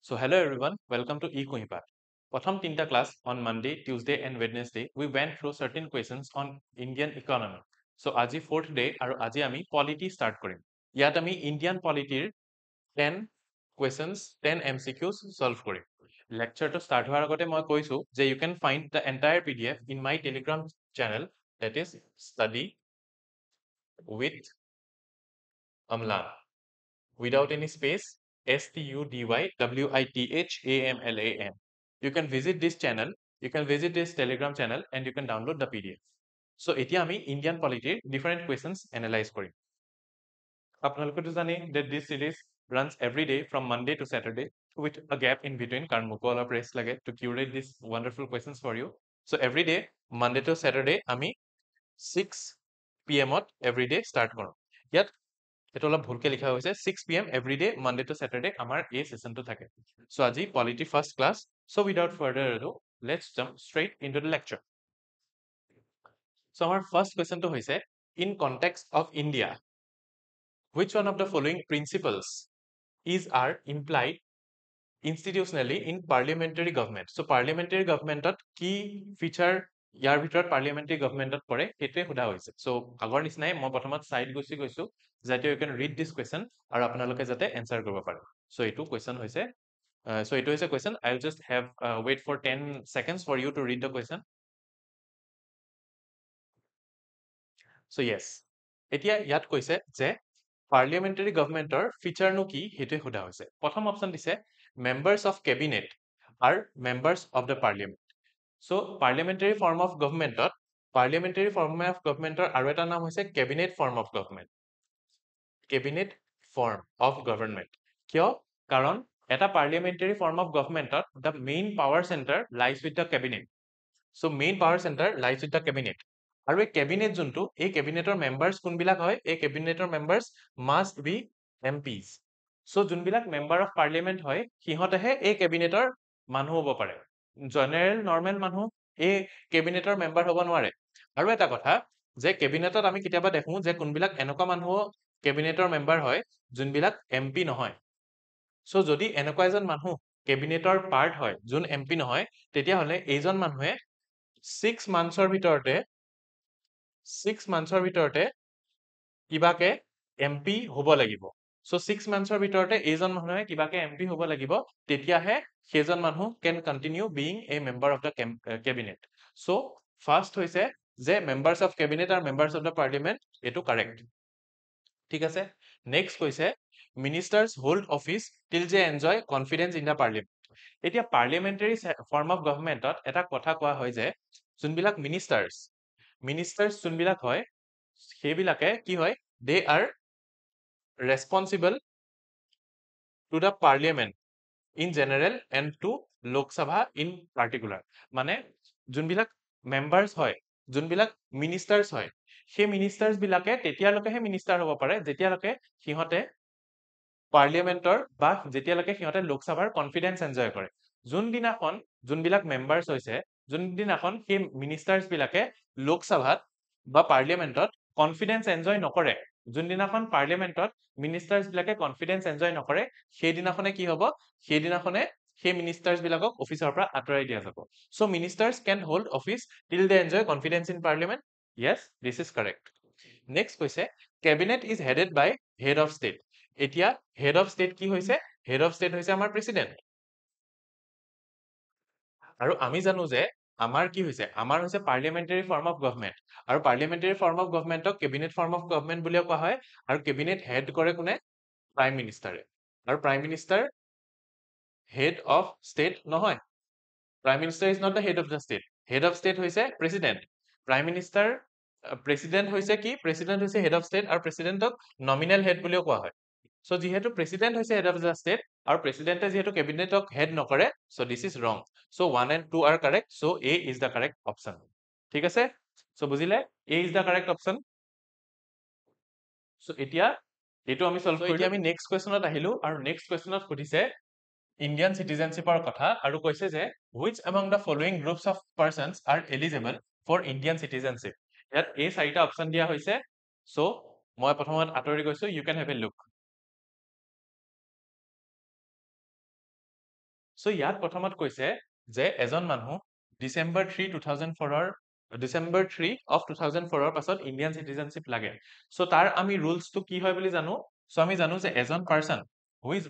So hello everyone, welcome to eCohipat. Pratham tinta class on Monday, Tuesday and Wednesday, we went through certain questions on Indian economy. So aji fourth day aru aji ami polity start korim. Yat ami Indian polity 10 questions, 10 MCQs solve korim. Lecture to start hoar agote moi koisu je you can find the entire PDF in my Telegram channel, that is Study with Amlan, without any space, STUDYWITHAMLAN. You can visit this channel, you can visit this Telegram channel and you can download the PDF. So etia ami Indian polity different questions analyze korim. Apnaloke to jane that this series runs every day from Monday to Saturday with a gap in between karon moko olop rest lage to curate these wonderful questions for you. So every day Monday to Saturday ami 6 PM every day start korom. Yat এটা অলপ ভুলকে লিখা হৈছে 6 PM every day Monday to Saturday আমাৰ এই সেশনটো থাকে so আজি polity first class so without further ado let's jump straight into the lecture. So our first question to হৈছে in context of India which one of the following principles is are implied institutionally in parliamentary government. So parliamentary government কি feature ইয়াৰ ভিতৰত parliamentary government পৰে হেতে খুদা হৈছে. So আগৰ নিচিনাই মই প্ৰথমত সাইড গৈছো যাতে you can read this question আৰু আপোনালোকে যাতে answer কৰিব পাৰে. So এইটো question হৈছে এইটো হৈছে question. I'll just have wait for 10 seconds for you to read the question. So yes, এতিয়া ইয়াত কৈছে যে parliamentary government feature নো কি হেতে খুদা হৈছে. প্ৰথম অপচন দিছে members of cabinet are members of the parliament. So parliamentary form of government আৰু এটা নাম হৈছে cabinet form of government. Cabinet form of government. কিয়? কাৰণ এটা parliamentary form of government the main power center lies with the cabinet. So main power center lies with the cabinet. আৰু এই cabinet যোনটো এই cabinetor members কোনবিলাক হয় এই cabinetor members must be MPs. So যোনবিলাক member of parliament হয় সিহঁতেহে এই cabinetor মানুহ হ'ব পাৰে. General normal মানুহ এই cabinetor member হ'ব নোৱাৰে. আৰু এটা কথা যে cabinetত আমি কেতিয়াবা দেখো যে কোনবিলাক এনেকুৱা মানুহ cabinetor member হয় যোনবিলাক MP নহয়. So যদি এনেকুৱা এজন মানুহ cabinetor part হয় যোন MP নহয় তেতিয়া হলে এইজন মানুহে 6 monthsৰ ভিতৰতে কিবাকে MP হ'ব লাগিব. So 6 monthsৰ ভিতৰতে এইজন মানুহে কিবাকে MP হ'ব লাগিব তেতিয়াহে সেইজন মানুহ can continue being a member of the cabinet. So first হৈছে যে members of cabinet are members of the parliament এটো correct. ঠিক আছে, next কৈছে ministers hold office till they enjoy confidence in the parliament. এতিয়া parliamentary form of government এটা কথা কোৱা হয় যে যোনবিলাক ministers যোনবিলাক হয় সেইবিলাকে কি হয় they are responsible to the parliament in general and to Lok Sabha in particular. মানে যোনবিলাক members হয় যোনবিলাক ministers হয় সেই ministers বিলাকে তেতিয়ালৈকেহে minister হ'ব পাৰে যেতিয়ালৈকে সিহঁতে পাৰ্লিয়ামেন্টৰ বা যেতিয়ালৈকে সিহঁতে লোকসভাৰ কনফিডেন্স এনজয় কৰে. যোনদিনাখন যোনবিলাক মেম্বাৰ্স হৈছে যোনদিনাখন সেই মিনিষ্টাৰ্স বিলাকে লোকসভাত বা পাৰ্লিয়ামেন্টত কনফিডেন্স এনজয় নকৰে, যোনদিনাখন পাৰ্লিয়ামেন্টত মিনিষ্টাৰ্স বিলাকে কনফিডেন্স এনজয় নকৰে সেইদিনাখনে কি হ'ব সেইদিনাখনে সেই মিনিষ্টাৰ্স বিলাকক অফিচৰ পৰা আঁতৰাই দিয়া যাব. So ministers can hold office till they enjoy confidence in parliament. Yes, this is correct. Next কৈছে cabinet is headed by head of state. এতিয়া head of state কি হৈছে head of state হৈছে আমাৰ president. আৰু আমি জানো যে আমাৰ কি হৈছে আমাৰ হৈছে parliamentary form of government আৰু parliamentary form of government cabinet form of government বুলিও কোৱা হয় আৰু cabinet head কৰে কোনে prime minister আৰু prime minister head of state নহয়. Prime minister is not the head of the state. Head of state হৈছে president. Prime minister president হৈছে কি president হৈছে head of state আৰু presidentক nominal head বুলিও কোৱা হয়. So যিহেতু president হৈছে head of the state আৰু presidente যিহেতু cabinetক head নকৰে, so this is wrong. So 1 and 2 are correct. So A is the correct option. ঠিক আছে, so বুজিলে A is the correct option. So এতিয়া এইটো আমি solve কৰিলো. এতিয়া আমি next questionত আহিলো আৰু next questionত সুধিছে Indian citizenshipৰ কথা আৰু কৈছে যে which among the following groups of persons are eligible for Indian citizenship. ইয়াত এই চাৰিটা অপচন দিয়া হৈছে. So মই প্ৰথমত আঁতৰি গৈছো, you can have a look. So ইয়াত প্ৰথমত কৈছে যে এজন মানুহ ডিচেম্বৰ 3 of 2004 পাছত ইণ্ডিয়ান চিটিজেনশ্বিপ লাগে সো তাৰ আমি ৰুলছটো কি হয় বুলি জানো সো আমি জানো যে এজন person who is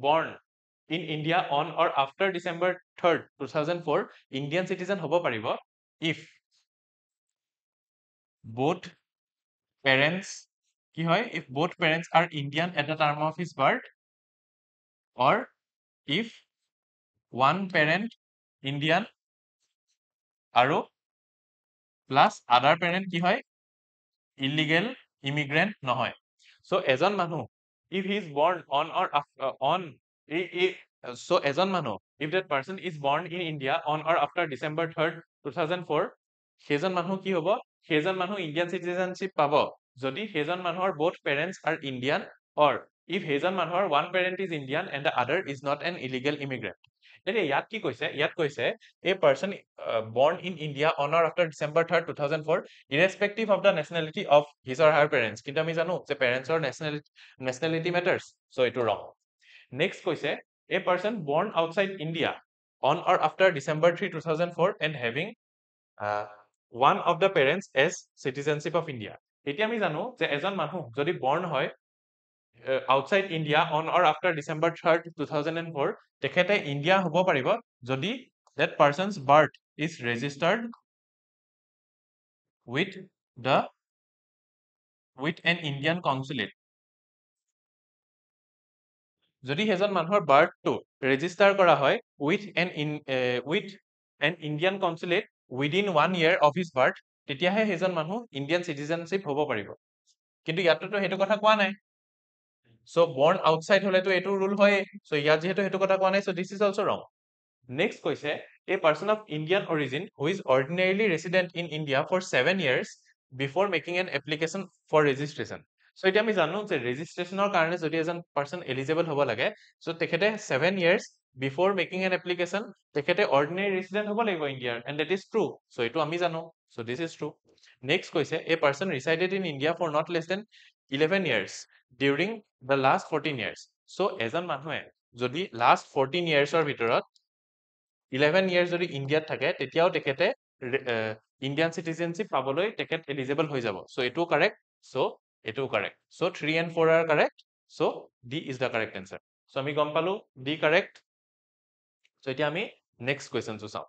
born in India on or after December 3rd 2004 Indian citizen হ'ব পাৰিব if both parents কি হয় if both parents are Indian at the time of his birth or if one parent Indian আৰু plus other parent কি হয় illegal immigrant নহয় so এজন মানুহ if he is born on or after so এজন মানুহ if that person is born in India on or after December 3rd 2004 সেইজন মানুহ কি হ'ব সেইজন মানুহ ইণ্ডিয়ান চিটিজেনশ্বিপ পাব যদি সেইজন মানুহৰ both parents are Indian or if সেইজন মানুহৰ one parent is Indian and the other is not an illegal immigrant এতিয়া ইয়াত কি কৈছে ইয়াত কৈছে a person born in India on or after December 3rd 2004 irrespective of the nationality of his or her parents কিন্তু আমি জানো যে parents or nationality matters so এটো wrong next কৈছে a person born outside India on or after December 3 2004 and having one of the parents as citizenship of India এতিয়া আমি জানো যে এজন মানুহ যদি born হয় outside India on or after December 3rd 2004 তেখেতে ইণ্ডিয়া হ'ব পাৰিব যদি that person's birth is registered with an Indian consulate যদি সেইজন মানুহৰ বাৰ্থটো ৰেজিষ্টাৰ কৰা হয় with an Indian consulate within 1 year of his birth তেতিয়াহে সেইজন মানুহ ইণ্ডিয়ান চিটিজেনশ্বিপ হ'ব পাৰিব কিন্তু ইয়াততো সেইটো কথা কোৱা নাই so born outside হলেতো এটো rule হয় so ইয়াত যেহেতু হেতু কথা কোৱা নাই so this is also wrong next কৈছে a person of Indian origin who is ordinarily resident in India for 7 years before making an application for registration so এতিয়া আমি জানো যে ৰেজিষ্ট্ৰেচনৰ কাৰণে যদি এজন পাৰ্সন এলিজিবল হ'ব লাগে so তেখেতে 7 years before making an application তেখেতে ordinary resident হ'ব লাগিব ইণ্ডিয়াৰ and that is true so এটো আমি জানো so this is true next কৈছে a person resided in India for not less than 11 years during the last 14 years so এজন মানুহে যদি last 14 years ৰ ভিতৰত 11 years যদি ইণ্ডিয়াত থাকে তেতিয়াও তেখেতে ইণ্ডিয়ান চিটিজেনশ্বিপ পাবলৈ তেখেত এলিজিবল হৈ যাব so এটো কাৰেক্ট so এটো correct so 3 and 4 are correct so D is the correct answer so আমি গম পালো D correct so এতিয়া আমি next question চাও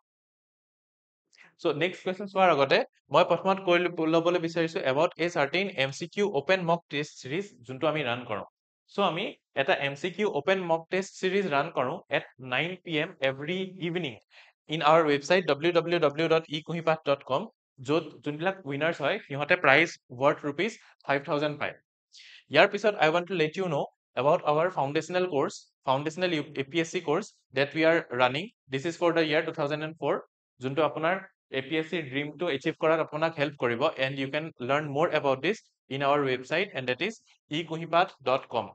so next question চোৱাৰ আগতে মই প্ৰথমত কৈ ল'বলৈ বিচাৰিছো about a certain MCQ open mock test series যোনটো আমি ৰান কৰোঁ so আমি এটা MCQ open mock test series run কৰো at 9 PM every evening in our website www.ekohipath.com য'ত যোনবিলাক winners হয় সিহঁতে prize worth ₹5,000 পায় ইয়াৰ পিছত I want to let you know about our foundational APSC course that we are running this is for the year 2004 যোনটো আপোনাৰ APSC dream to achieve কৰাত আপোনাক help কৰিব and you can learn more about this in our website and that is ekohipath.com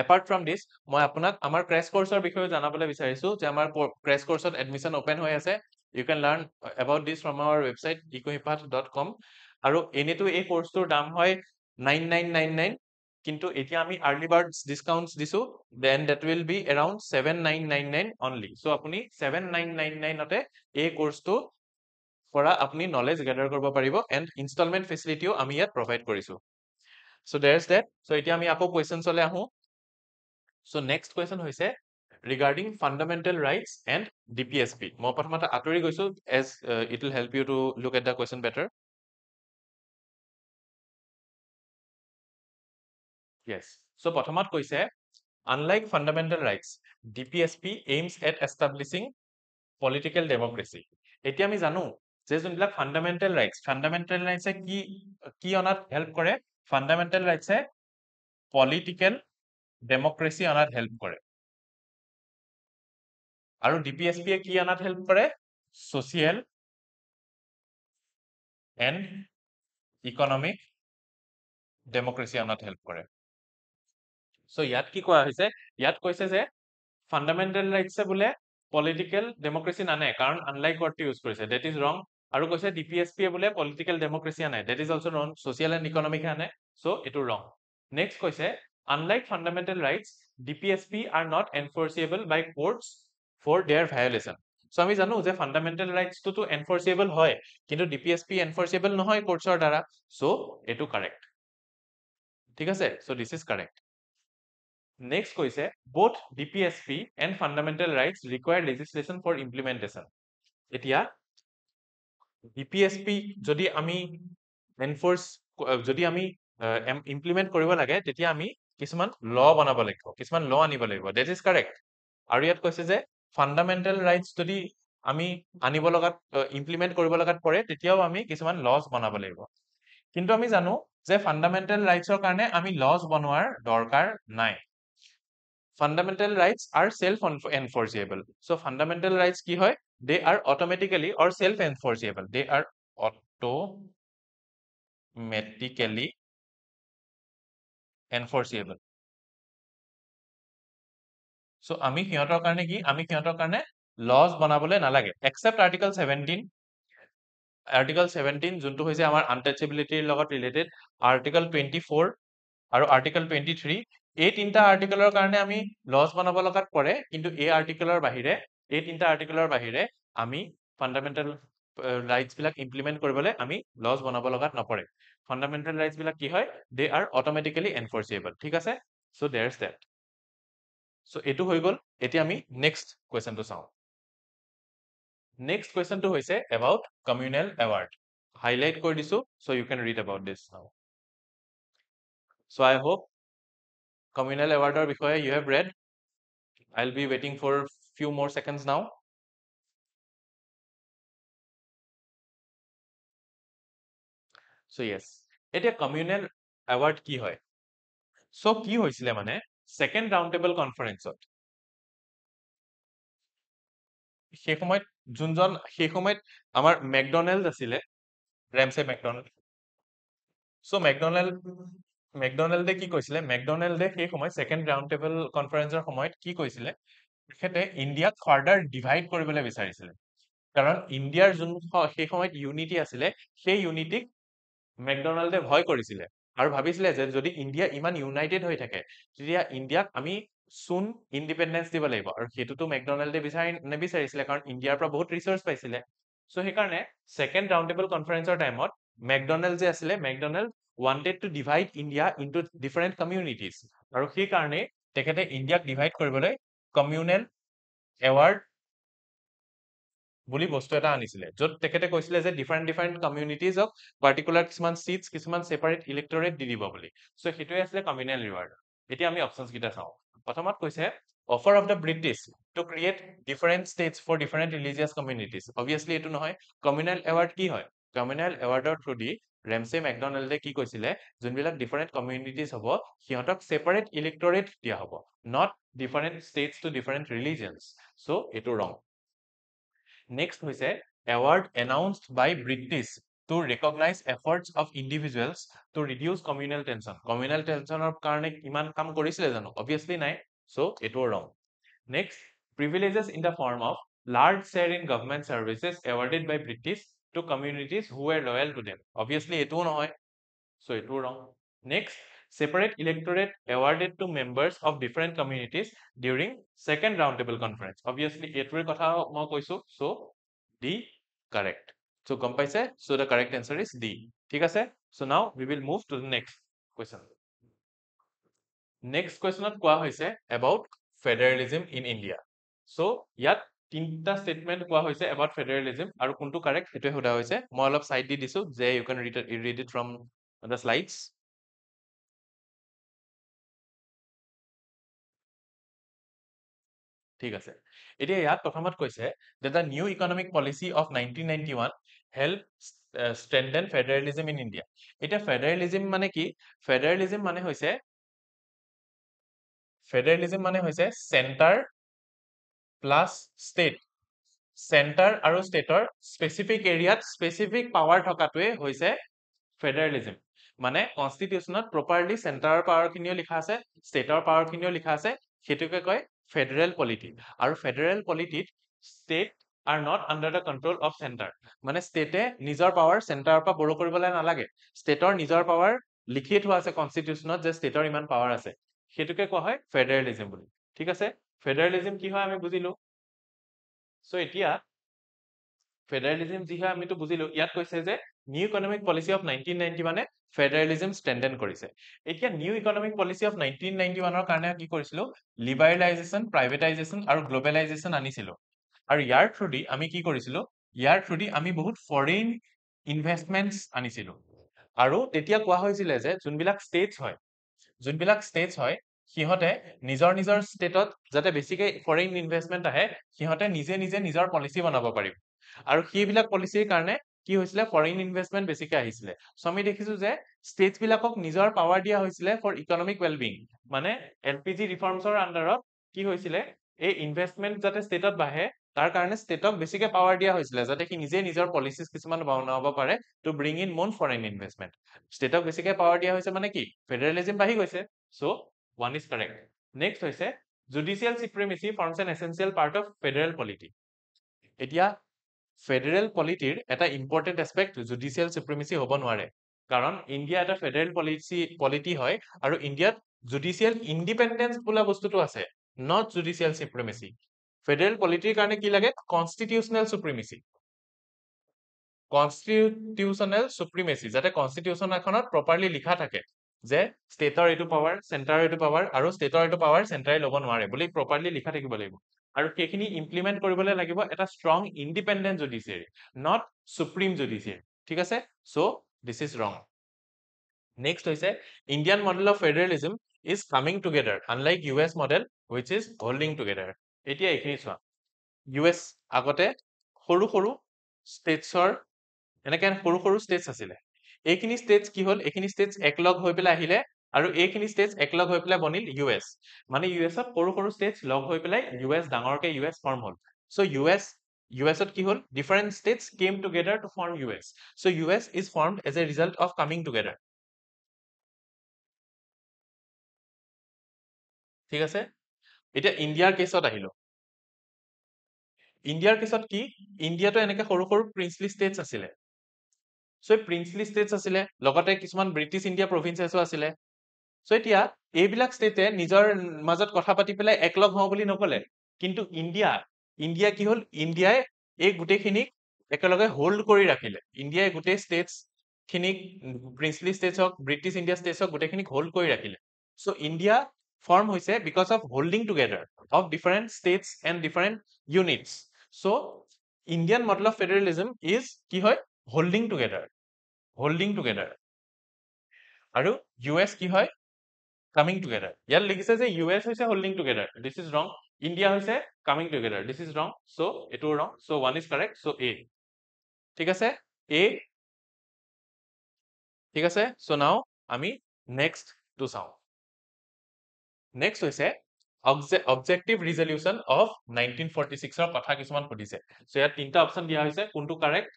apart from this মই আপোনাক আমাৰ crash courseৰ বিষয়ে জানাবলৈ বিচাৰিছো যে আমাৰ crash courseত admission open হৈ আছে you can learn about this from our website ekohipath.com আৰু এনেটো এই কোৰ্সটোৰ দাম হয় 9999 কিন্তু এতিয়া আমি early birds discounts দিছো then that will be around 7999 only so আপুনি 7999 তে এই কোৰ্সটো পৰা আপুনি knowledge gather কৰিব পাৰিব and installment facility ও আমি ইয়াত provide কৰিছো so there's that so এতিয়া আমি আকৌ questions লৈ আহো so next question হৈছে regarding fundamental rights and DPSP মই প্ৰথমতে আতৰি গৈছো as it will help you to look at the question better yes so প্ৰথমত কৈছে unlike fundamental rights DPSP aims at establishing political democracy এতিয়া আমি জানো যে যোনবিলাক fundamental rights এ কি অনাত help কৰে fundamental rights এ political democracy অনাত help কৰে আৰু DPSP এ কি অনাত help কৰে social and economic democracy অনাত help কৰে so ইয়াত কি কোৱা হৈছে ইয়াত কৈছে যে fundamental rights এ বোলে political democracy নানে কাৰণ unlike word টো use কৰিছে that is wrong আৰু কৈছে DPSP এ বোলে political democracy আনে that is also wrong social and economic আনে so এটো wrong next কৈছে unlike fundamental rights DPSP are not enforceable by courts for their violation. So আমি জানো যে ফান্ডামেন্টাল রাইটস তো এনফোর্সেবল হয় কিন্তু DPSP এনফোর্সেবল নহয় কোৰ্টছৰ দ্বাৰা সো এটো কারেক্ট ঠিক আছে so this is correct next কৈছে both DPSP and fundamental rights require legislation for implementation এতিয়া DPSP যদি আমি এনফোর্স যদি আমি ইমপ্লিমেন্ট কৰিব লাগে তেতিয়া আমি কিছুমান ল বনাব লাগিব কিছুমান ল আনিব লাগিব দ্যাট ইজ কারেক্ট আৰু ইয়াত কৈছে যে ফান্ডামেন্টাল ৰাইটস যদি আমি আনিব লগাত ইমপ্লিমেন্ট কৰিব লগাত পৰে তেতিয়াও আমি কিছুমান লজ বনাব লাগিব কিন্তু আমি জানো যে ফান্ডামেন্টাল ৰাইটসৰ কাৰণে আমি লজ বনোৱাৰ দৰকাৰ নাই fundamental rights are self enforceable so fundamental rights কি হয় they are automatically or self enforceable they are automatically enforceable so আমি সিহঁতৰ কাৰণে কি আমি সিহঁতৰ কাৰণে laws বনাবলৈ নালাগে except article 17 যোনটো হৈছে আমাৰ untouchability লগত related article 24 আৰু article 23 এই তিনটা আৰ্টিকেলৰ কাৰণে আমি লজ বনাব লগাত পৰে কিন্তু এই আৰ্টিকেলৰ বাহিৰে এই তিনটা আৰ্টিকেলৰ বাহিৰে আমি ফান্ডামেন্টাল ৰাইটস বিলাক ইমপ্লিমেন্ট কৰিবলৈ আমি লজ বনাব লগাত নপৰে ফান্ডামেন্টাল ৰাইটস বিলাক কি হয় দে আৰ অটোমেটিক্যালি এনফোৰ্সেবল ঠিক আছে সো দেয়াৰস দ্যাট সো এটো হৈ গল এতিয়া আমি নেক্সট কোৱেশ্চনটো চাওঁ নেক্সট কোৱেশ্চনটো হৈছে এবাউট কমিউনেল এৱাৰ্ড হাইলাইট কৰি দিছো so you can read about this now so I hope communal awardৰ বিষয়ে you have read I'll be waiting for few more seconds now so yes এতিয়া communal award কি হয় so কি হৈছিলে মানে second round table conference-ত সেই সময়ত যোনজন সেই সময়ত আমাৰ ম্যাকডোনাল্ড আছিলে ৰেমছে ম্যাকডোনাল্ড so ম্যাকডোনাল্ডে কি কৈছিলে ম্যাকডোনাল্ডে সেই সময় সেকেন্ড ৰাউণ্ড টেবল কনফাৰেন্সৰ সময়ত কি কৈছিলে তেখেতে ইণ্ডিয়াক ফাৰ্ডাৰ ডিভাইড কৰিবলৈ বিচাৰিছিলে কাৰণ ইণ্ডিয়াৰ যোন সেই সময়ত ইউনিটি আছিলে সেই ইউনিটিক ম্যাকডোনাল্ডে ভয় কৰিছিলে আৰু ভাবিছিলে যে যদি ইণ্ডিয়া ইমান ইউনাইটেড হৈ থাকে তেতিয়া ইণ্ডিয়াক আমি সুন ইন্ডিপেন্ডেন্স দিব লাগিব আৰু হেতুটো ম্যাকডোনাল্ডে নিবিচাৰিছিলে কাৰণ ইণ্ডিয়াৰ পৰা বহুত ৰিসোৰ্স পাইছিলে সো সেইকাৰণে সেকেন্ড ৰাউণ্ড টেবল কনফাৰেন্সৰ টাইমত ম্যাকডোনাল্ড যে আছিলে McDonald wanted to divide India into different communities আৰু সেই কাৰণে তেখেতে ইণ্ডিয়াক ডিভাইড কৰিবলৈ কমিউনেল এৱাৰ্ড বুলি বস্তু এটা আনিছিলে যত তেখেতে কৈছিলে যে ডিফাৰেন্ট কমিউনিটিজক পাৰ্টিকুলাৰ কিছুমান সিটস কিছুমান সেপাৰেট ইলেক্টৰেট দি দিব বুলি সো হেতুৱে আছিলে কমিউনেল ৰিৱাৰ্ড এতিয়া আমি অপচনস কিটা চাওঁ প্ৰথমত কৈছে offer of the British to create different states for different religious communities obviously এটো নহয় কমিউনেল এৱাৰ্ড কি হয় কমিউনেল এৱাৰ্ডৰ থ্ৰু দি ৰেমছে ম্যাকডোনাল্ডে কি কৈছিলে যোনবিলাক ডিফাৰেন্ট কমিউনিটিজ হ'ব সিহঁতক সেপাৰেট ইলেক্টৰেট দিয়া হ'ব not different states to different religions so এটো ৰং Next হৈছে award announced by British to recognize efforts of individuals to reduce communal tension. Communal tensionৰ কাৰণে ইমান কাম কৰিছিলে জানো? Obviously নাই. So এটো wrong. Next, privileges in the form of large share in government services awarded by British to communities who were loyal to them. Obviously এটো নহয়. So এটো wrong. Next, separate electorate awarded to members of different communities during second roundtable conference. Obviously, এটোৰ কথা মই কৈছো. So, D correct. So, গম পাইছে? So, the correct answer is D. ঠিক আছে? So, now we will move to the next question. Next question কোৱা হৈছে about federalism in India. So, ইয়াত তিনটা statement কোৱা হৈছে about federalism আৰু কোনটো correct হেতুৱে সোধা হৈছে মই অলপ side দি দিছো যে you can read it from the slides. ঠিক আছে এতিয়া ইয়াত প্ৰথমত কৈছে that the new economic policy of 1991 helped strengthen federalism in India এটা federalism মানে কি federalism মানে হৈছে center plus state center আৰু stateৰ specific areaত specific power থকাটোৱে হৈছে federalism মানে constitutionত properly center power খিনিও লিখা আছে stateৰ power খিনিও লিখা আছে হেতুকে কয় federal polity আৰু federal polity state are not under the control of center মানে state নিজৰ power center পৰা borrow কৰিবলৈ নালাগে stateৰ নিজৰ power লিখি থোৱা আছে constitutionত যে stateৰ ইমান power আছে সেটোকে কোৱা হয় ফেডাৰেলিজম বুলি ঠিক আছে ফেডাৰেলিজম কি হয় আমি বুজিলো সো এতিয়া ফেডাৰেলিজম যি হয় আমিতো বুজিলো ইয়াত কৈছে যে new economic policy of 1991 federalism strengthen কৰিছে এতিয়া নিউ ইকনমিক পলিসি অফ 1991 ৰ কাৰণে কি কৰিছিলো লিবাৰেলাইজেশন প্ৰাইভেটাইজেশন আৰু গ্লোবেলাইজেশন আনিছিলো আৰু ইয়াৰ থ্ৰুদি আমি কি কৰিছিলো ইয়াৰ থ্ৰুদি আমি বহুত ফৰেইন ইনভেষ্টমেন্টস আনিছিলো আৰু তেতিয়া কোৱা হৈছিল যে যোনবিলাক ষ্টেটস হয় সিহঁতে নিজৰ ষ্টেটত যাতে বেছিকৈ ফৰেইন ইনভেষ্টমেন্ট আহে সিহঁতে নিজে নিজৰ পলিসি বনাব পাৰিব আৰু সেইবিলাক পলিচিৰ কাৰণে কি হৈছিলে ফৰেইন ইনভেষ্টমেন্ট বেছিকৈ আহিছিলে সো আমি দেখিছো যে ষ্টেটস বিলাকক নিজৰ পাৱাৰ দিয়া হৈছিলে ফৰ ইকনমিক ৱেলবিং মানে এলপিজি ৰিফৰ্মছৰ আন্ডাৰত কি হৈছিলে এই ইনভেষ্টমেন্ট যাতে ষ্টেটত বাঢ়ে তাৰ কাৰণে ষ্টেটক বেছিকৈ পাৱাৰ দিয়া হৈছিলে যাতে কি নিজে নিজৰ পলিচিজ কিছুমান বনাব পাৰে টু ব্ৰিং ইন মোন ফৰেইন ইনভেষ্টমেন্ট ষ্টেটক বেছিকৈ পাৱাৰ দিয়া হৈছে মানে কি ফেডাৰেলিজম বাঢ়ি গৈছে so one is correct next হৈছে judicial supremacy forms an essential part of federal polity এতিয়া ফেডাৰেল পলিটিৰ এটা ইম্পৰ্টেন্ট এস্পেক্ট জুডিচিয়েল সুপ্ৰিমেসি হ'ব নোৱাৰে কাৰণ ইণ্ডিয়া এটা ফেডাৰেল পলিটি হয় আৰু ইণ্ডিয়াত জুডিচিয়েল ইণ্ডিপেণ্ডেন্স বোলা বস্তুটো আছে নট জুডিচিয়েল সুপ্ৰিমেসি ফেডাৰেল পলিটিৰ কাৰণে কি লাগে কনষ্টিটিউচনেল সুপ্ৰিমেসি কনষ্টিটিউচনেল সুপ্ৰিমেসি যাতে কনষ্টিটিউচন এখনত প্ৰপাৰলি লিখা থাকে যে ষ্টেটৰ এইটো পাৱাৰ চেণ্টাৰৰ এইটো পাৱাৰ আৰু ষ্টেটৰ এইটো পাৱাৰ চেণ্টাৰে ল'ব নোৱাৰে বুলি প্ৰপাৰলি লিখা থাকিব লাগিব আৰু সেইখিনি ইমপ্লিমেন্ট কৰিবলৈ লাগিব এটা strong independent judiciary not supreme judiciary ঠিক আছে সো দিস ইজ ৰং নেক্সট হৈছে Indian model of federalism is coming together unlike US model which is holding together এতিয়া এইখিনি চোৱা ইউএছ আগতে সৰু ষ্টেটছৰ এনেকৈ সৰু ষ্টেটছ আছিলে এইখিনি ষ্টেটছ কি হ'ল এইখিনি ষ্টেটছ একলগ হৈ পেলাই আহিলে আৰু এইখিনি ষ্টেটছ একলগ হৈ পেলাই বনিল ইউএছ মানে ইউএছত সৰু ষ্টেটছ লগ হৈ পেলাই ইউএছ ডাঙৰকে ইউএছ ফৰ্ম হ'ল সো ইউএছত কি হ'ল different states came together to form US so US is formed as a result of coming together ঠিক আছে এতিয়া ইণ্ডিয়াৰ কেছত আহিলো ইণ্ডিয়াৰ কেছত কি ইণ্ডিয়াটো এনেকৈ সৰু প্ৰিন্সলি ষ্টেটছ আছিলে সো প্ৰিন্সলি ষ্টেটছ আছিলে লগতে কিছুমান ব্ৰিটিছ ইণ্ডিয়া প্ৰভিন্সেছো আছিলে সো এতিয়া এইবিলাক ষ্টেটে নিজৰ মাজত কথা পাতি পেলাই একলগ হওঁ বুলি নকলে কিন্তু ইণ্ডিয়া কি হ'ল ইণ্ডিয়াই এই গোটেইখিনিক একেলগে হোল্ড কৰি ৰাখিলে ইণ্ডিয়াই গোটেই ষ্টেটছ খিনিক প্ৰিন্সলি ষ্টেটছ হওক ব্ৰিটিছ ইণ্ডিয়া ষ্টেটছ হওক গোটেইখিনিক হোল্ড কৰি ৰাখিলে সো ইণ্ডিয়া ফৰ্ম হৈছে because of holding together of different states and different units so Indian model of federalism is কি হয় হোল্ডিং টুগেডাৰ আৰু ইউএছ কি হয় কামিং টুগেডাৰ ইয়াত লিখিছে যে ইউএছ হৈছে holding together this is wrong India হৈছে coming together this is wrong so এটো wrong so one is correct so এ ঠিক আছে এ ঠিক আছে সো নাও আমি নেক্সট টু চাও নেক্সট হৈছে অবজেক্টিভ ৰিজলিউচন অফ 1946 ৰ কথা কিছুমান সুধিছে সো ইয়াত তিনটা অপচন দিয়া হৈছে কোনটো কাৰেক্ট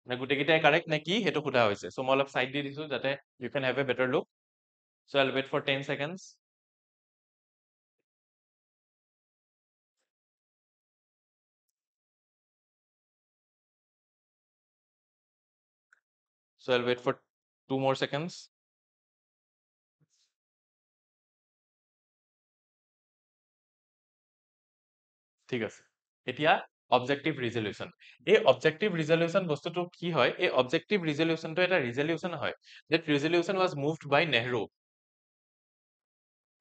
নে গোটেইকেইটাই কাৰেক্ট নে কি হেতু সোধা হৈছে সো মই অলপ সাইড দি দিছো যাতে you can have a better look so I'll wait for 10 seconds so I'll wait for 2 more seconds ঠিক আছে এতিয়া অবজেক্টিভ ৰিজলিউচন এই অবজেক্টিভ ৰিজলিউচন বস্তুটো কি হয় এই অবজেক্টিভ ৰিজলিউচনটো এটা ৰিজলিউচন হয় that resolution was moved by Nehru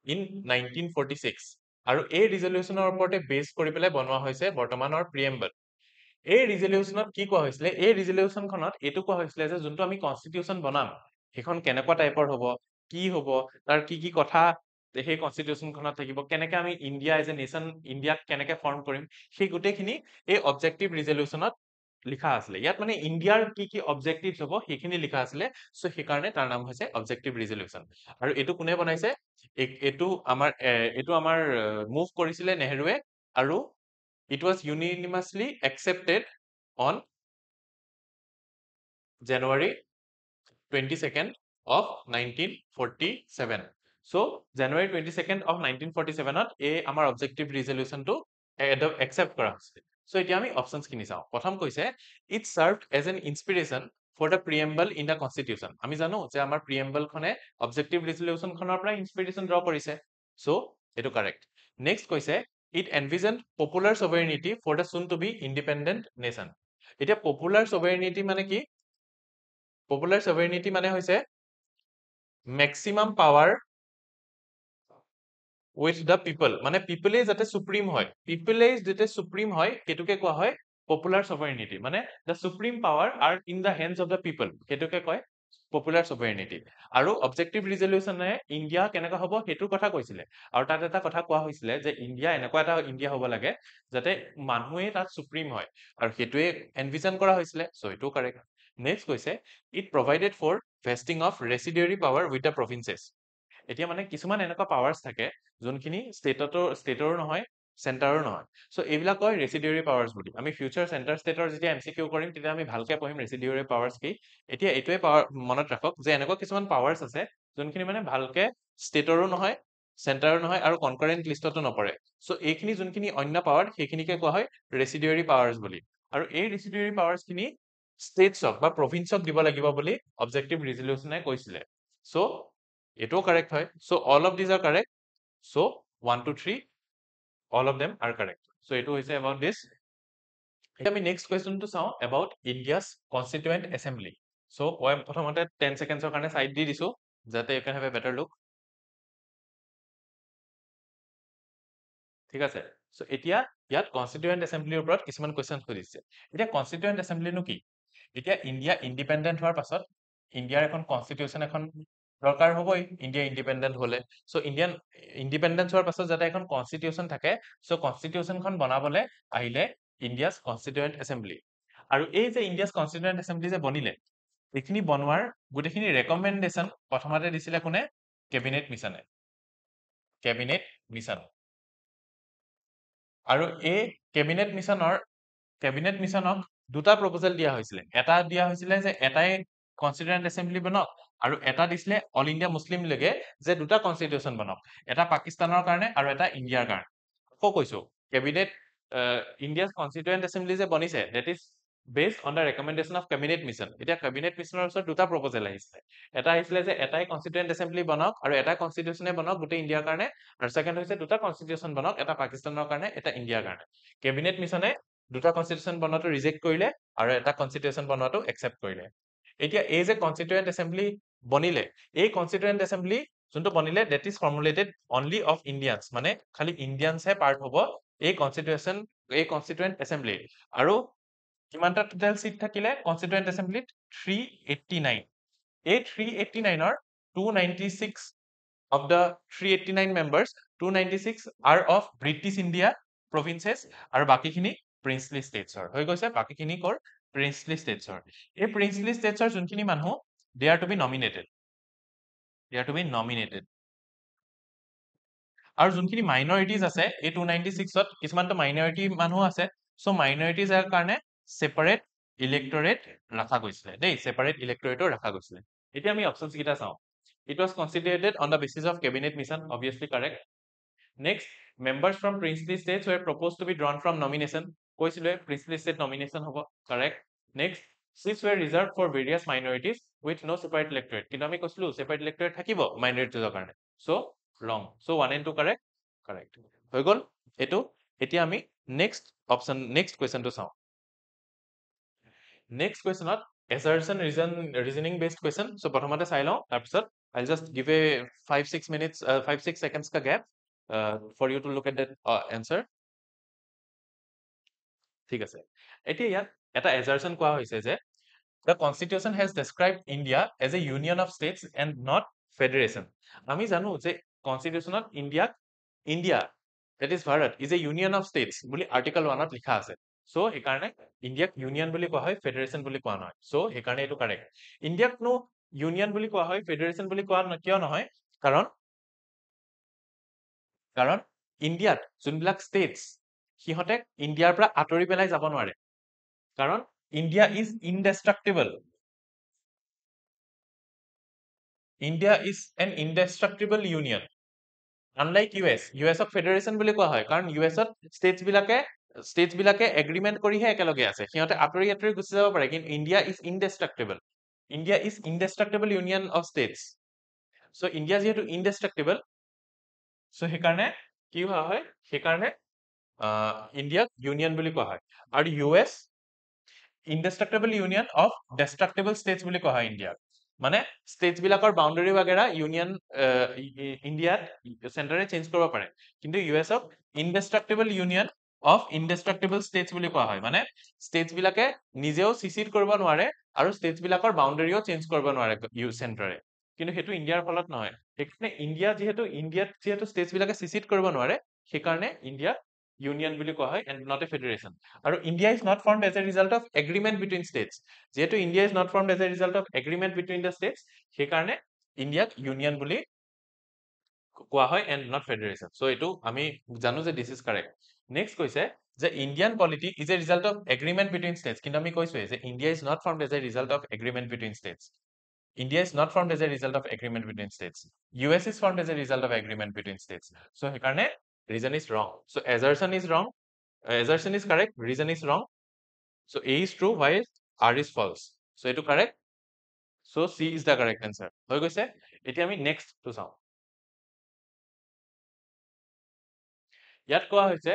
in 1946 আৰু এই ৰিজলিউচনৰ ওপৰতে বেছ কৰি পেলাই বনোৱা হৈছে বৰ্তমানৰ প্ৰিএম্বল এই ৰিজলিউচনত কি কোৱা হৈছিলে এই ৰিজলিউচনখনত এইটো কোৱা হৈছিলে যে যোনটো আমি কনষ্টিটিউচন বনাম সেইখন কেনেকুৱা টাইপৰ হ'ব কি হ'ব তাৰ কি কথা সেই কনষ্টিটিউচনখনত থাকিব কেনেকৈ আমি ইণ্ডিয়া এজ এ নেশ্যন ইণ্ডিয়াক কেনেকৈ ফৰ্ম কৰিম সেই গোটেইখিনি এই অবজেক্টিভ ৰিজলিউচনত লিখা আছিলে ইয়াত মানে ইণ্ডিয়াৰ কি অবজেক্টিভছ হ'ব সেইখিনি লিখা আছিলে সো সেইকাৰণে তাৰ নাম হৈছে অবজেক্টিভ ৰিজলিউচন আৰু এইটো কোনে বনাইছে এইটো আমাৰ মুভ কৰিছিলে নেহৰুৱে আৰু it was unanimously accepted on January 22nd of 1947 so January 22nd of 1947 ত এই আমাৰ অবজেক্টিভ ৰিজলিউচনটো একচেপ্ট কৰা হৈছে সো এতিয়া আমি অপচনছ খিনি চাওঁ প্ৰথম কৈছে it served as an inspiration for the preamble in the constitution আমি জানো যে আমাৰ preamble খনে অবজেক্টিভ ৰিজলিউচন খনৰ পৰা ইনস্পিৰেচন ড্ৰ কৰিছে So etu correct. Next কৈছে it envisioned popular sovereignty for the soon to be independent nation. এতিয়া popular sovereignty মানে কি? Popular sovereignty মানে হৈছে maximum power with the people, মানে পিপলে যাতে সুপ্রিম হয়, পিপলে যাতে সুপ্রিম হয় সেটোকে কোৱা হয় popular sovereignty, মানে the supreme power are in the hands of the people, সেটোকে কয় popular sovereignty. আৰু objective resolution এ ইন্ডিয়া কেনেকা হ'ব হেতুৰ কথা কৈছিলে, আৰু তাত এটা কথা কোৱা হৈছিলে যে ইন্ডিয়া এনেকুৱা এটা ইন্ডিয়া হ'ব লাগে যাতে মানুহে তাত সুপ্ৰিম হয়, আৰু হেতুৱে এনভিজন কৰা হৈছিলে, সো এটো কাৰেক্ট. নেক্সট কৈছে it provided for vesting of residuary power with the provinces. এতিয়া মানে কিছুমান এনেকুৱা পাৱাৰ্স থাকে যোনখিনি ষ্টেটৰো নহয় চেণ্টাৰো নহয়, সো এইবিলাক কয় ৰেচিডিউৰি পাৱাৰ্স বুলি. আমি ফিউচাৰ চেণ্টাৰ ষ্টেটৰ যেতিয়া এমচিকিউ কৰিম তেতিয়া আমি ভালকে পঢ়িম ৰেচিডিউৰি পাৱাৰ্স কি. এতিয়া এইটোৱে মনত ৰাখক যে এনেকুৱা কিছুমান পাৱাৰ্স আছে যোনখিনি মানে ভালকে ষ্টেটৰো নহয় চেণ্টাৰো নহয় আৰু কনকাৰেন্ট লিষ্টতো নপৰে, সো এইখিনি যোনখিনি অন্য পাৱাৰ সেইখিনিকে কোৱা হয় ৰেচিডিউৰি পাৱাৰ্স বুলি, আৰু এই ৰেচিডিউৰি পাৱাৰ্স খিনি ষ্টেটছক বা প্ৰভিন্সক দিব লাগিব বুলি অবজেক্টিভ ৰিজলিউচনে কৈছিলে. সো এটাও কারেক্ট হয়. So all of these are correct. So 1 2 3 all of them are correct. So এটো হৈছে about this. এতিয়া আমি নেক্সট কোৱেশ্চনটো চাওঁ about India's constituent assembly. So মই প্ৰথমতে 10 সেকেন্ডৰ কাৰণে সাইড দি দিছো যাতে you can have a better look. ঠিক আছে, সো এতিয়া ইয়াত কনস্টিটিউয়েন্ট এসেম্বলিৰ ওপৰত কিছুমান কোৱেশ্চন সুধিছে. এতিয়া কনস্টিটিউয়েন্ট এসেম্বলি নো কি? এতিয়া ইন্ডিয়া ইন্ডিপেন্ডেন্ট হোৱাৰ পাছত ইন্ডিয়াৰ এখন কনস্টিটিউশন এখন দৰকাৰ হ'বই ইন্ডিয়া ইন্ডিপেন্ডেন্ট হলে, সো ইন্ডিয়ান ইন্ডিপেন্ডেন্স হোৱাৰ পাছত যাতে এখন কনস্টিটিউশন থাকে, সো কনস্টিটিউশনখন বনাবলে আহিলে ইন্ডিয়াস কনস্টিটিউয়েন্ট এসেম্বলি. আৰু এই যে ইন্ডিয়াস কনস্টিটিউয়েন্ট এসেম্বলি যে বনিলে এইখিনি বনোৱাৰ গোটেইখিনি ৰেকমেন্ডেশন প্ৰথমতে দিছিলে কোনে? কেবিনেট মিছনে, কেবিনেট মিছন. আৰু এই কেবিনেট মিছনক দুটা প্ৰপোজাল দিয়া হৈছিলে, এটা দিয়া হৈছিলে যে এটাই কনস্টিটিউয়েন্ট এসেম্বলি বনক, আৰু এটা দিছিলে অল ইন্ডিয়া মুসলিম লীগে যে দুটা কনস্টিটিউশন বনক, এটা পাকিস্তানৰ কাৰণে আৰু এটা ইন্ডিয়াৰ কাৰণে. আকৌ কৈছো কেবিনেট ইন্ডিয়াস কনস্টিটিউয়েন্ট এসেম্বলি যে বনিছে that is based on the recommendation of cabinet mission. এতিয়া cabinet missionৰ ওচৰত দুটা প্ৰপোজাল আহিছিলে, এটা আহিছিলে যে এটাই কনস্টিটিউয়েন্ট এসেম্বলি বনক আৰু এটা কনস্টিটিউশনে বনক গোটেই ইন্ডিয়াৰ কাৰণে, আৰু সেকেন্ড হৈছে দুটা কনস্টিটিউশন বনক, এটা পাকিস্তানৰ কাৰণে এটা ইন্ডিয়াৰ কাৰণে. কেবিনেট মিছনে দুটা কনস্টিটিউশন বনোৱাটো ৰিজেক্ট কৰিলে আৰু এটা কনস্টিটিউশন বনোৱাটো একচেপ্ট কৰিলে. এতিয়া এই যে কনস্টিটিউয়েন্ট এসেম্বলি বনিলে, এই কনস্টিটিউয়েন্ট এসেম্বলি যোনটো বনিলে that is formulated only of Indians, মানে খালি ইন্ডিয়ানছ হে পাৰ্ট হ'ব এই কনস্টিটিউয়েন্ট এসেম্বলি. আৰু কিমানটা টোটাল সিট থাকিলে কনস্টিটিউয়েন্ট এসেম্বলিত? 389. এই 389 ৰ 296 of the 389 members, 296 are of British India provinces আৰু বাকিখিনি princely statesৰ হৈ গৈছে, বাকিখিনি কৰ princely statesৰ. এই princely statesৰ যোনখিনি মানুহ they are to be nominated, they are to be nominated. আৰু যোনখিনি মাইনৰিটিজ আছে এই 296 ত কিছুমানটো মাইনৰিটি মানুহ আছে, সো মাইনৰিটিজ এৰ কাৰণে সেপাৰেট ইলেক্টৰেট ৰাখা গৈছিলে দেই, সেপাৰেট ইলেক্টৰেটো ৰাখা গৈছিলে. এতিয়া আমি অপশনছ কিটা চাওঁ. It was constituted on the basis of cabinet mission, obviously correct. Next, members from princely states were proposed to be drawn from nomination. কৈছিলে princely state nomination হ'ব, correct. Next, seats were reserved for various minorities with no separate electorate. কিন্তু আমি কৈছিলো separate electorate থাকিব minorities কাৰণে, so wrong. So 1 and 2 correct, correct হৈ গল এটো. এতিয়া আমি next option next question টো চাওঁ. Next questionত assertion reasoning based question. So প্ৰথমতে চাই লওঁ, তাৰপিছত I'll just give a 5-6 minutes 5-6 seconds ka gap for you to look at that answer. ঠিক আছে, এতিয়া ইয়াত এটা assertion কোৱা হৈছে যে the constitution has described India as a union of states and not federation. আমি জানো যে কনস্টিটিউশনত India that is Bharat is a union of states বুলি article 1 ত লিখা আছে, সো সেইকাৰণে ইন্ডিয়াক ইউনিয়ন বুলি কোৱা হয়, ফেডাৰেশন বুলি কোৱা নহয়, সো সেইকাৰণে এটো কাৰেক্ট. ইন্ডিয়াক নো ইউনিয়ন বুলি কোৱা হয়, ফেডাৰেশন বুলি কোৱা কিয় নহয়? কাৰণ ইন্ডিয়াত যোনবিলাক ষ্টেটছ সিহঁতে ইন্ডিয়াৰ পৰা আঁতৰি পেলাই যাব নোৱাৰে, কাৰণ India is indestructible. India is an indestructible union. Unlike US ক ফেডাৰেশন বুলি কোৱা হয় কাৰণ US ত states বিলাকে এগ্ৰিমেন্ট কৰিহে একেলগে আছে, সিহঁতে আঁতৰি আঁতৰি গুচি যাব পাৰে, কিন্তু India is indestructible. India is indestructible union of states. So India যেহেতু ইনডেষ্ট্ৰাক্টিবল, সো সেইকাৰণে কি হোৱা হয় সেইকাৰণে ইণ্ডিয়াক ইউনিয়ন বুলি কোৱা হয় আৰু US ইনডেষ্ট্ৰাক্টেবল ইউনিয়ন অফ ডেষ্ট্ৰাক্টেবল ষ্টেটছ বুলি কোৱা হয় ইণ্ডিয়াক মানে ষ্টেটছ বিলাকৰ বাউণ্ডাৰী বাগেৰা ইউনিয়ন ইণ্ডিয়াত চেণ্টাৰে চেঞ্জ কৰিব পাৰে কিন্তু ইউএছক ইনডেষ্ট্ৰাক্টেবল ইউনিয়ন অফ ইনডেষ্ট্ৰাক্টেবল ষ্টেটছ বুলি কোৱা হয় মানে ষ্টেটছ বিলাকে নিজেও চিচিড কৰিব নোৱাৰে আৰু ষ্টেটছ বিলাকৰ বাউণ্ডাৰীও চেঞ্জ কৰিব নোৱাৰে চেণ্টাৰে কিন্তু সেইটো ইণ্ডিয়াৰ ফলত নহয় সেইকাৰণে ইণ্ডিয়াত যিহেতু ষ্টেটছ বিলাকে চিচিড কৰিব নোৱাৰে সেইকাৰণে ইণ্ডিয়াক ইউনিয়ন বুলি কোৱা হয় এণ্ড নট এ ফেডাৰেশ্যন আৰু India is not formed as a result of agreement between states যিহেতু India is not formed as a result of agreement between the states সেইকাৰণে ইণ্ডিয়াক ইউনিয়ন বুলি কোৱা হয় এণ্ড নট ফেডাৰেশ্যন চ' এইটো আমি জানো যে দিছ ইজ কাৰেক্ট নেক্সট কৈছে যে Indian polity is a result of agreement between states কিন্তু আমি কৈছোৱে যে India is not formed as a result of agreement between states India is not formed as a result of agreement between states. US is formed as a result of agreement between states. So সেইকাৰণে reason is wrong. So assertion is wrong. Assertion is correct. Reason is wrong. So A is true. Why is R is false? So এইটো correct. So C is the correct answer. হৈ গৈছে এতিয়া আমি next টো চাওঁ ইয়াত কোৱা হৈছে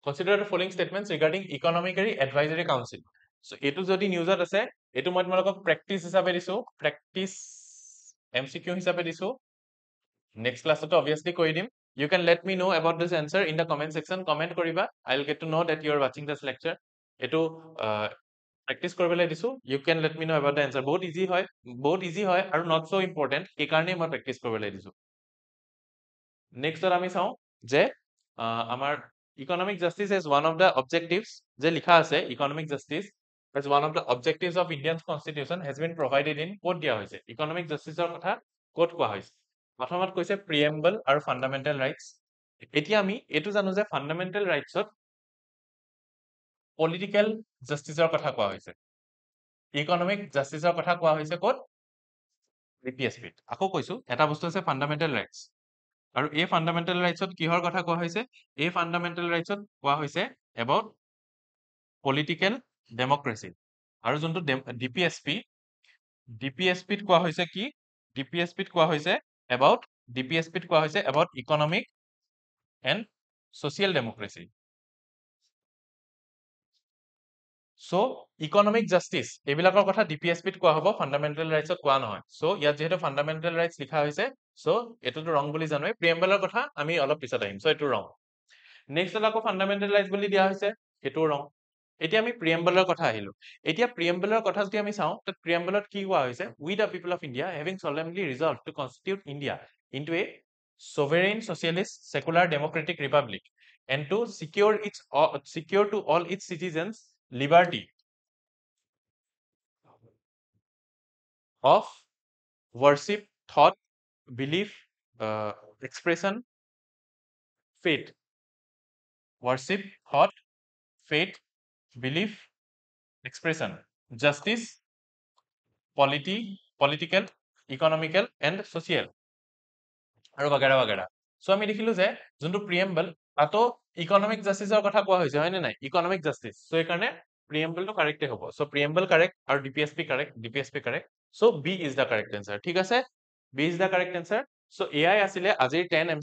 consider the following statements regarding economically advisory council. So এইটো যদি নিউজত আছে এইটো মই তোমালোকক প্ৰেক্টিচ হিচাপে দিছো প্ৰেক্টিচ MCQ হিচাপে দিছো next class to obviously কৈ দিম you can let me know about this answer in the comment section comment কৰিবা I'll get to know that you are watching this lecture এইটো practice কৰিবলৈ দিছো you can let me know about the answer বহুত easy হয় আৰু not so important সেইকাৰণে মই practice কৰিবলৈ দিছো next আমি চাওঁ যে আমাৰ economic justice is one of the objectives যে লিখা আছে economic justice as one of the objectives of Indian constitution has been provided in ক'ত দিয়া হৈছে economic justice ৰ কথা ক'ত কোৱা হৈছে প্ৰথমত কৈছে preamble আৰু fundamental rights এতিয়া আমি এইটো জানো যে fundamental rights ত political justice ৰ কথা কোৱা হৈছে economic justice ৰ কথা কোৱা হৈছে ক'ত DPSP আকৌ কৈছো এটা বস্তু আছে fundamental rights আৰু এই fundamental rights ত কিহৰ কথা কোৱা হৈছে এই fundamental rights ত কোৱা হৈছে about political democracy আৰু যোনটো DPSP ত কোৱা হৈছে কি DPSP ত কোৱা হৈছে about economic and social democracy so economic justice এইবিলাকৰ কথা DPSP ত কোৱা হ'ব fundamental rights ত কোৱা নহয় so ইয়াত যেহেতু fundamental rights লিখা হৈছে so এটোটো wrong বুলি জানোৱে preamble ৰ কথা আমি অলপ পিছত আহিম so এটো wrong next আকৌ fundamental rights বুলি দিয়া হৈছে এটো wrong এতিয়া আমি preamble ৰ কথা আহিলো এতিয়া preamble ৰ কথা যদি আমি চাওঁ তাত preamble ত কি কোৱা হৈছে we the people of India having solemnly resolved to constitute India into a sovereign socialist secular democratic republic and to secure to all its citizens liberty of worship thought belief expression faith worship thought faith belief expression justice political economical and social আৰু বাগেৰা বাগেৰা so আমি দেখিলো যে যোনটো preamble তাতো economic justice ৰ কথা কোৱা হৈছে হয় নে নাই economic justice সো এই কাৰণে preamble টো correct হ'ব সো preamble correct আৰু DPSP correct so B is the correct answer ঠিক আছে B is the correct answer so AI আছিলে আজিৰ 10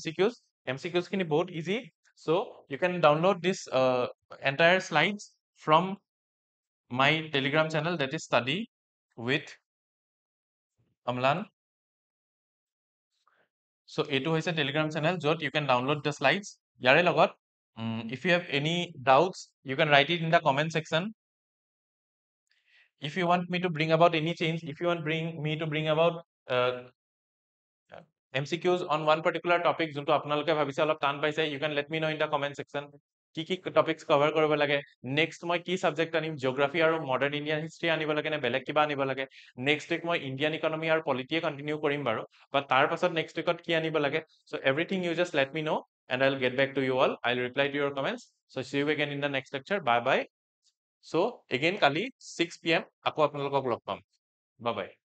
MCQs খিনি বহুত easy so you can download this entire slides from my Telegram channel that is study with Amlan so এইটো হৈছে Telegram channel যত you can download the slides ইয়াৰে লগত if you have any doubts you can write it in the comment section if you want me to bring about any change if you want me to bring about MCQs on one particular topic যোনটো আপোনালোকে ভাবিছে অলপ টান পাইছে you can let me know in the comment section কি topics cover কৰিব লাগে next মই কি subject আনিম geography আৰু modern Indian history আনিব লাগে নে বেলেগ কিবা আনিব লাগে next week মই Indian economy আৰু polity continue কৰিম বাৰু but তাৰ পাছত next weekত কি আনিব লাগে so everything you just let me know and I'll get back to you all I'll reply to your comments so see you again in the next lecture bye bye so again Kali 6 PM আকৌ আপোনালোকক লগ পাম bye bye